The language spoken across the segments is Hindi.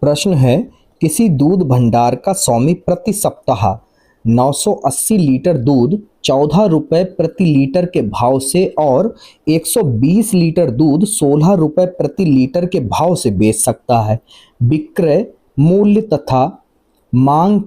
प्रश्न है, किसी दूध भंडार का स्वामी प्रति सप्ताह 980 लीटर दूध 14 रुपए प्रति लीटर के भाव से और 120 लीटर दूध 16 रुपए प्रति लीटर के भाव से बेच सकता है। विक्रय मूल्य तथा मांग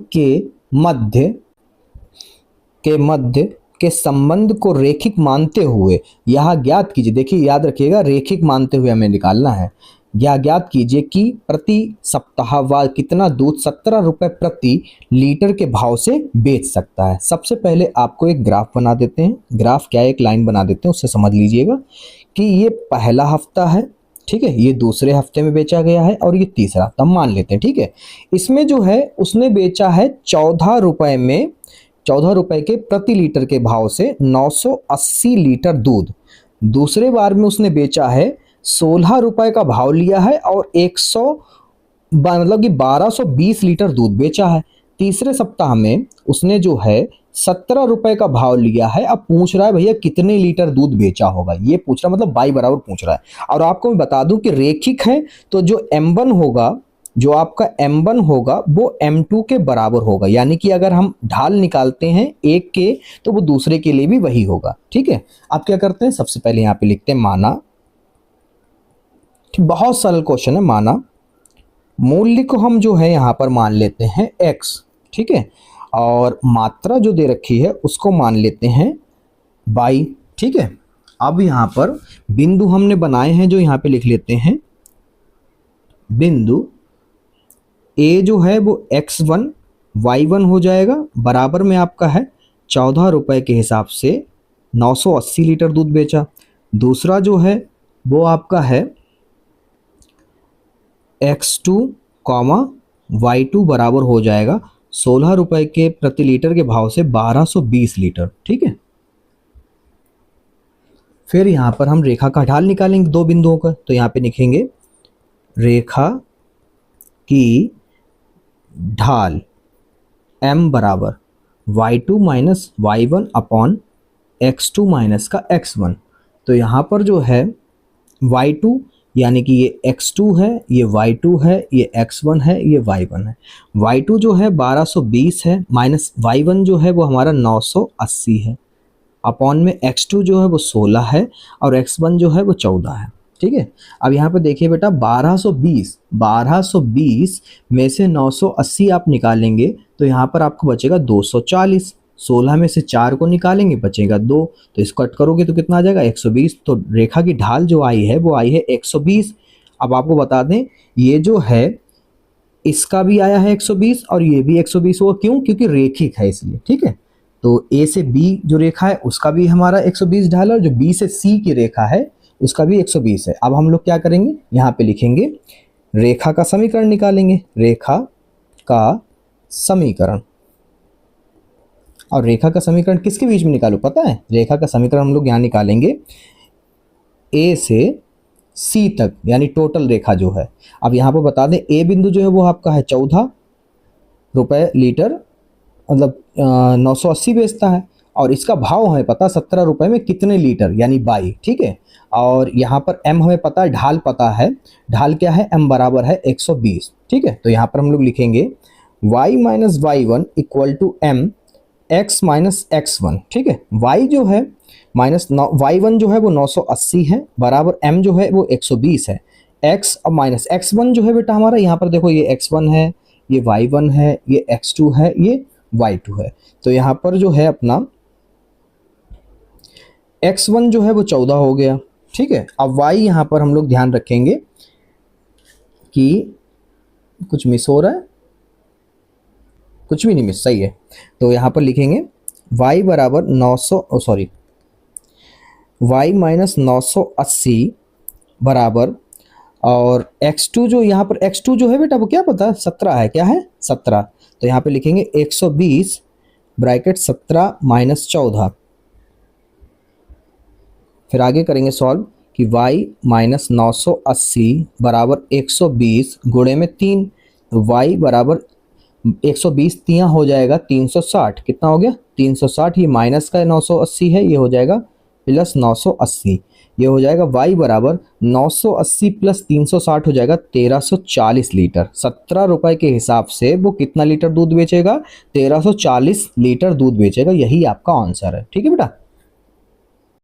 के संबंध को रेखिक मानते हुए यह ज्ञात कीजिए। देखिए याद रखिएगा, रेखिक मानते हुए हमें निकालना है। यह ज्ञात कीजिए कि प्रति सप्ताह वह कितना दूध 17 रुपए प्रति लीटर के भाव से बेच सकता है। सबसे पहले आपको एक ग्राफ बना देते हैं। ग्राफ क्या है, एक लाइन बना देते हैं, उससे समझ लीजिएगा कि ये पहला हफ्ता है, ठीक है, ये दूसरे हफ्ते में बेचा गया है और ये तीसरा, तब मान लेते हैं, ठीक है। इसमें जो है उसने बेचा है 14 रुपए में, 14 रुपए के प्रति लीटर के भाव से 980 लीटर दूध। दूसरे बार में उसने बेचा है 16 रुपए का भाव लिया है और 1220 लीटर दूध बेचा है। तीसरे सप्ताह में उसने जो है 17 रुपए का भाव लिया है। अब पूछ रहा है भैया कितने लीटर दूध बेचा होगा, ये पूछ रहा है, मतलब बाई बराबर पूछ रहा है। और आपको मैं बता दूं कि रेखिक है तो जो M1 होगा, जो आपका M1 होगा वो M2 के बराबर होगा, यानी कि अगर हम ढाल निकालते हैं एक के तो वो दूसरे के लिए भी वही होगा, ठीक है। अब क्या करते हैं, सबसे पहले यहाँ पे लिखते हैं माना, बहुत सरल क्वेश्चन है। माना मूल्य को हम जो है यहाँ पर मान लेते हैं x, ठीक है, और मात्रा जो दे रखी है उसको मान लेते हैं y, ठीक है। अब यहाँ पर बिंदु हमने बनाए हैं जो यहाँ पे लिख लेते हैं। बिंदु A जो है वो x1 y1 हो जाएगा, बराबर में आपका है 14 रुपए के हिसाब से 980 लीटर दूध बेचा। दूसरा जो है वो आपका है x2, y2 बराबर हो जाएगा 16 रुपए के प्रति लीटर के भाव से 1220 लीटर, ठीक है। फिर यहाँ पर हम रेखा का ढाल निकालेंगे दो बिंदुओं का, तो यहाँ पे लिखेंगे रेखा की ढाल m बराबर y2 minus y1 upon x2 minus का x1। तो यहाँ पर जो है y2 यानी कि ये x2 है, ये y2 है, ये x1 है, ये y1 है। y2 जो है 1220 है, माइनस y1 जो है वो हमारा 980 है, अपॉन में x2 जो है वो 16 है और x1 जो है वो 14 है, ठीक है। अब यहाँ पे देखिए बेटा 1220 में से 980 आप निकालेंगे तो यहाँ पर आपको बचेगा 240। 16 में से 4 को निकालेंगे बचेगा 2, तो इसको कट करोगे तो कितना आ जाएगा 120। तो रेखा की ढाल जो आई है वो आई है 120। अब आपको बता दें ये जो है इसका भी आया है 120 और ये भी 120 हुआ, क्यों, क्योंकि रेखिक है इसलिए, ठीक है। तो A से B जो रेखा है उसका भी हमारा 120 ढाल है और जो B से C की रेखा है उसका भी 120 है। अब हम लोग क्या करेंगे, यहाँ पे लिखेंगे रेखा का समीकरण निकालेंगे। रेखा का समीकरण, और रेखा का समीकरण किसके बीच में निकालू पता है, रेखा का समीकरण हम लोग यहाँ निकालेंगे A से C तक, यानी टोटल रेखा जो है। अब यहाँ पर बता दें A बिंदु जो है वो आपका है 14 रुपए लीटर, मतलब 980 बेचता है, और इसका भाव हमें पता 17 रुपए में कितने लीटर, यानी 22, ठीक है। और यहाँ पर M हमें पता है, ढाल पता है, ढाल क्या है, M बराबर है 120, ठीक है। तो यहाँ पर हम लोग लिखेंगे y minus y1 equal to m x minus x1, ठीक है। y जो है माइनस y1 जो है वो 980 है, बराबर m जो है वो 120 है, x और माइनस x1 जो है बेटा हमारा, यहाँ पर देखो ये x1 है, ये y1 है, ये x2 है, ये y2 है। तो यहाँ पर जो है अपना x1 जो है वो 14 हो गया, ठीक है। अब y यहाँ पर हम लोग ध्यान रखेंगे कि कुछ मिस हो रहा है, कुछ भी नहीं मिस, सही है। तो यहाँ पर लिखेंगे y बराबर 900 y माइनस 980 बराबर, और x2 जो यहाँ पर x2 जो है बेटा वो क्या पता 17 है, क्या है 17। तो यहाँ पे लिखेंगे 120 ब्रैकेट 17 माइनस 14। फिर आगे करेंगे सॉल्व कि y माइनस 980 बराबर 120 गुणे में 3, तो y बराबर 120 तियाँ हो जाएगा 360, कितना हो गया 360, ये माइनस का 980 है, ये हो जाएगा प्लस 980। ये हो जाएगा y बराबर 980 प्लस 360 हो जाएगा 1340 लीटर। 17 रुपए के हिसाब से वो कितना लीटर दूध बेचेगा? 1340 लीटर दूध बेचेगा। यही आपका आंसर है। ठीक है बेटा।